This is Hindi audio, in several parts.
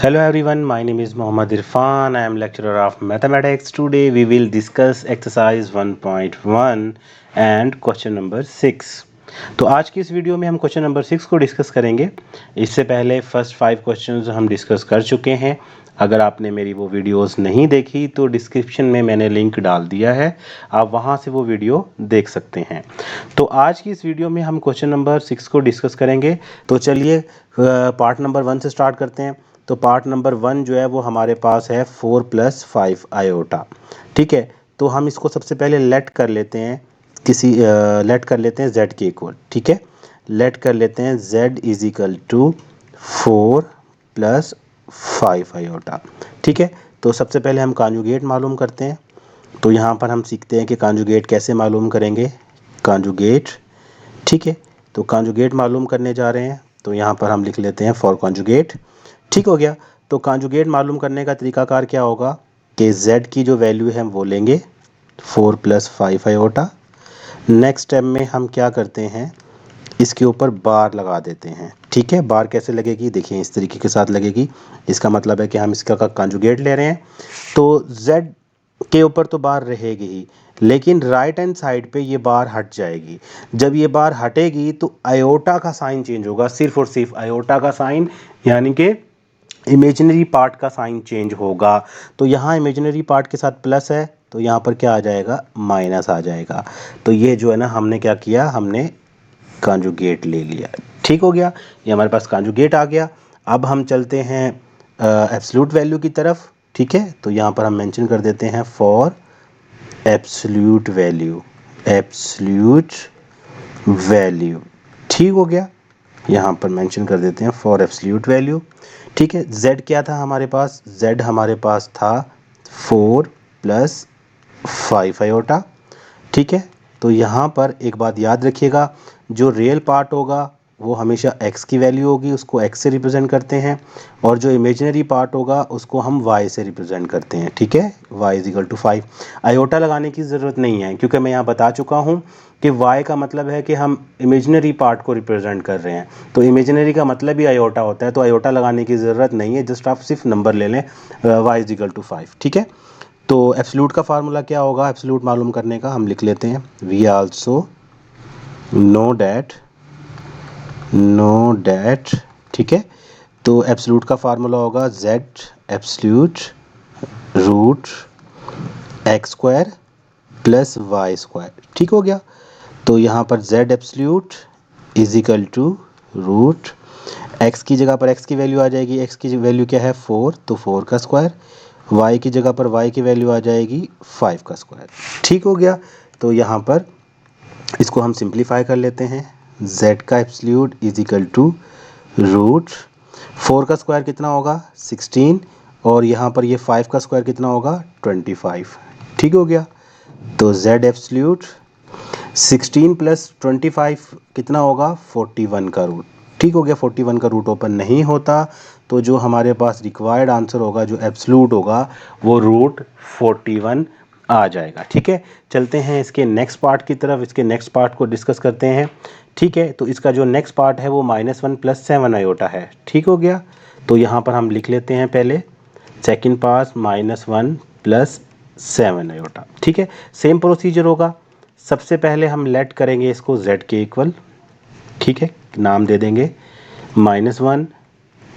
Hello everyone, my name is Mohammad Irfan. I am lecturer of mathematics. Today we will discuss exercise 1.1 and question number 6. तो आज की इस वीडियो में हम क्वेश्चन नंबर 6 को डिस्कस करेंगे। इससे पहले फर्स्ट 5 क्वेश्चंस हम डिस्कस कर चुके हैं। अगर आपने मेरी वो वीडियोस नहीं देखी तो डिस्क्रिप्शन में मैंने लिंक डाल दिया है, आप वहाँ से वो वीडियो देख सकते हैं। तो आज की इस वीडियो में हम क्वेश्चन नंबर 6 को डिस्कस करेंगे। तो चलिए पार्ट नंबर 1 से स्टार्ट करते हैं। तो पार्ट नंबर 1 जो है वो हमारे पास है 4 + 5 आयोटा। ठीक है, तो हम इसको सबसे पहले लेट कर लेते हैं लेट कर लेते हैं z के इक्वल। ठीक है, लेट कर लेते हैं z = 4 + 5 आयोटा। ठीक है, तो सबसे पहले हम कॉन्जुगेट मालूम करते हैं। तो यहाँ पर हम सीखते हैं कि कॉन्जुगेट कैसे मालूम करेंगे। कॉन्जुगेट, ठीक है, तो कॉन्जुगेट मालूम करने जा रहे हैं। तो यहाँ पर हम लिख लेते हैं फॉर कॉन्जुगेट। ठीक हो गया। तो कॉन्जुगेट मालूम करने का तरीकाकार क्या होगा कि z की जो वैल्यू है वो लेंगे 4 + 5 आयोटा। नेक्स्ट स्टेप में हम क्या करते हैं, इसके ऊपर बार लगा देते हैं। ठीक है, बार कैसे लगेगी, देखिए इस तरीके के साथ लगेगी। इसका मतलब है कि हम इसका कॉन्जुगेट ले रहे हैं। तो z के ऊपर तो बार रहेगी ही, लेकिन राइट हैंड साइड पे ये बार हट जाएगी। जब ये बार हटेगी तो आयोटा का साइन चेंज होगा, सिर्फ और सिर्फ आयोटा का साइन, यानी कि इमेजिनरी पार्ट का साइन चेंज होगा। तो यहाँ इमेजिनरी पार्ट के साथ प्लस है, तो यहाँ पर क्या आ जाएगा, माइनस आ जाएगा। तो ये जो है ना, हमने क्या किया, हमने कॉन्जुगेट ले लिया। ठीक हो गया, ये हमारे पास कॉन्जुगेट आ गया। अब हम चलते हैं एब्सोल्यूट वैल्यू की तरफ। ठीक है, तो यहाँ पर हम मेंशन कर देते हैं for absolute value, absolute value. ठीक हो गया, यहाँ पर मेंशन कर देते हैं फॉर एब्सोल्यूट वैल्यू। ठीक है, z क्या था हमारे पास, z हमारे पास था 4 + 5 आयोटा। ठीक है, तो यहाँ पर एक बात याद रखिएगा, जो रियल पार्ट होगा वो हमेशा x की वैल्यू होगी, उसको x से रिप्रेजेंट करते हैं, और जो इमेजिनरी पार्ट होगा उसको हम y से रिप्रेजेंट करते हैं। ठीक है, y = 5। आयोटा लगाने की ज़रूरत नहीं है, क्योंकि मैं यहाँ बता चुका हूँ कि y का मतलब है कि हम इमेजिनरी पार्ट को रिप्रेजेंट कर रहे हैं। तो इमेजिनरी का मतलब ही आयोटा होता है, तो आयोटा लगाने की ज़रूरत नहीं है, जस्ट आप सिर्फ नंबर ले लें y = 5। ठीक है, तो एब्सोल्यूट का फार्मूला क्या होगा, एब्सोल्यूट मालूम करने का हम लिख लेते हैं वी आल्सो नो डैट। ठीक है, तो एब्सोल्यूट का फार्मूला होगा z एब्सोल्यूट √x² + y²। ठीक हो गया, तो यहाँ पर z एब्सोल्यूट = x की जगह पर x की वैल्यू आ जाएगी। x की वैल्यू क्या है, 4, तो 4 का स्क्वायर। y की जगह पर y की वैल्यू आ जाएगी 5 का स्क्वायर। ठीक हो गया, तो यहाँ पर इसको हम सिंप्लीफाई कर लेते हैं। z का एब्सोल्यूट = 4 का स्क्वायर कितना होगा, 16, और यहाँ पर ये 5 का स्क्वायर कितना होगा, 25। ठीक हो गया, तो z एब्सोल्यूट 16 + 25 कितना होगा, 41 का रूट। ठीक हो गया, 41 का रूट ओपन नहीं होता, तो जो हमारे पास रिक्वायर्ड आंसर होगा, जो एब्सोल्यूट होगा, वो √41 आ जाएगा। ठीक है, चलते हैं इसके नेक्स्ट पार्ट की तरफ, इसके नेक्स्ट पार्ट को डिस्कस करते हैं। ठीक है, तो इसका जो नेक्स्ट पार्ट है वो -1 + 7 आयोटा है। ठीक हो गया, तो यहाँ पर हम लिख लेते हैं पहले सेकंड पार्ट -1 + 7 आयोटा। ठीक है, सेम प्रोसीजर होगा। सबसे पहले हम लेट करेंगे इसको z के इक्वल। ठीक है, नाम दे देंगे -1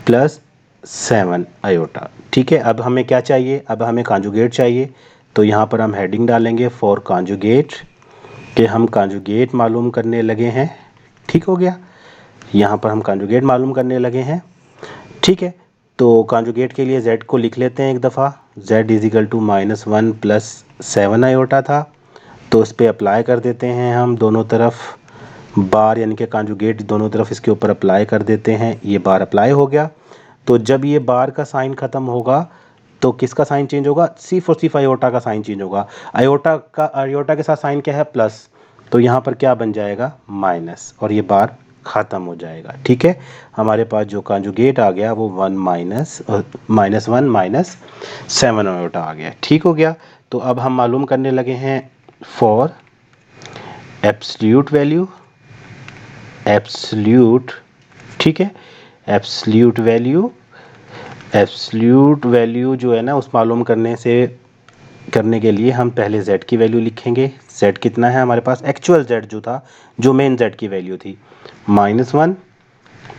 + 7 आयोटा। ठीक है, अब हमें क्या चाहिए, अब हमें कॉन्जुगेट चाहिए। तो यहाँ पर हम हेडिंग डालेंगे फॉर कॉन्जुगेट, कि हम कॉन्जुगेट मालूम करने लगे हैं। ठीक हो गया, यहाँ पर हम कॉन्जुगेट मालूम करने लगे हैं। ठीक है, तो कॉन्जुगेट के लिए z को लिख लेते हैं एक दफ़ा। z = -1 + 7 आयोटा था, तो इस पर अप्लाई कर देते हैं हम दोनों तरफ बार, यानी कि कॉन्जुगेट दोनों तरफ इसके ऊपर अप्लाई कर देते हैं। ये बार अप्लाई हो गया, तो जब ये बार का साइन ख़त्म होगा तो किसका साइन चेंज होगा, सिर्फ और सिर्फ आयोटा का साइन चेंज होगा। आयोटा के साथ साइन क्या है, प्लस, तो यहाँ पर क्या बन जाएगा, माइनस, और ये बार ख़त्म हो जाएगा। ठीक है, हमारे पास जो कॉन्जुगेट आ गया वो -1 - 7 आयोटा आ गया। ठीक हो गया, तो अब हम मालूम करने लगे हैं फॉर एब्सोल्यूट वैल्यू, एब्सोल्यूट, ठीक है, एब्सोल्यूट वैल्यू एब्सोल्यूट वैल्यू जो है ना उस मालूम करने के लिए हम पहले z की वैल्यू लिखेंगे। z कितना है हमारे पास, एक्चुअल z जो था, जो मेन z की वैल्यू थी, -1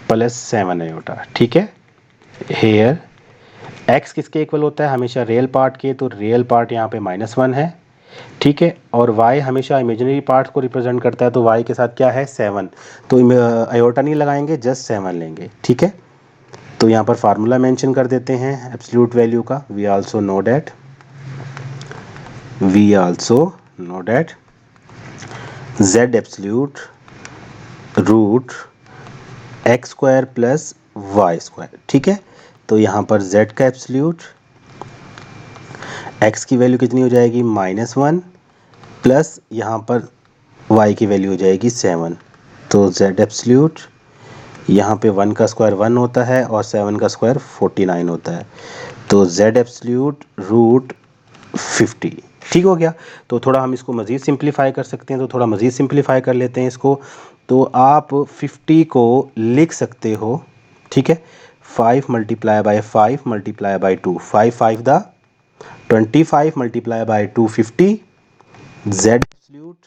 + 7 आयोटा। ठीक है, हेयर x किसके इक्वल होता है, हमेशा रियल पार्ट के, तो रियल पार्ट यहाँ पे -1 है। ठीक है, और y हमेशा इमेजिनरी पार्ट को रिप्रेजेंट करता है, तो y के साथ क्या है, 7। तो आयोटा नहीं लगाएंगे, जस्ट 7 लेंगे। ठीक है, तो यहाँ पर फार्मूला मेंशन कर देते हैं एब्सोल्यूट वैल्यू का। We also know that z absolute root x² + y²। ठीक है, तो यहाँ पर z का एब्सोल्यूट, x की वैल्यू कितनी हो जाएगी, -1 प्लस यहाँ पर y की वैल्यू हो जाएगी 7। तो z एब्सोल्यूट, यहाँ पे 1 का स्क्वायर 1 होता है और 7 का स्क्वायर 49 होता है, तो z एब्सोल्यूट रूट 50। ठीक हो गया। तो थोड़ा हम इसको मज़ीद सिंप्लीफाई कर सकते हैं, तो थोड़ा मज़ीद सिंप्लीफाई कर लेते हैं इसको। तो आप 50 को लिख सकते हो, ठीक है, 5 × 5 × 2, 5 5 दा 25 × 2 50। z एब्सोल्यूट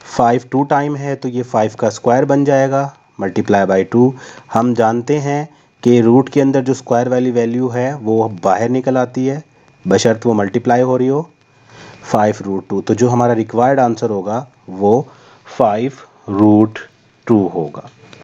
5 2 टाइम है, तो ये 5 का स्क्वायर बन जाएगा, ×2। हम जानते हैं कि रूट के अंदर जो स्क्वायर वाली वैल्यू है वो बाहर निकल आती है, बशर्त वो मल्टीप्लाई हो रही हो, 5√2। तो जो हमारा रिक्वायर्ड आंसर होगा वो 5√2 होगा।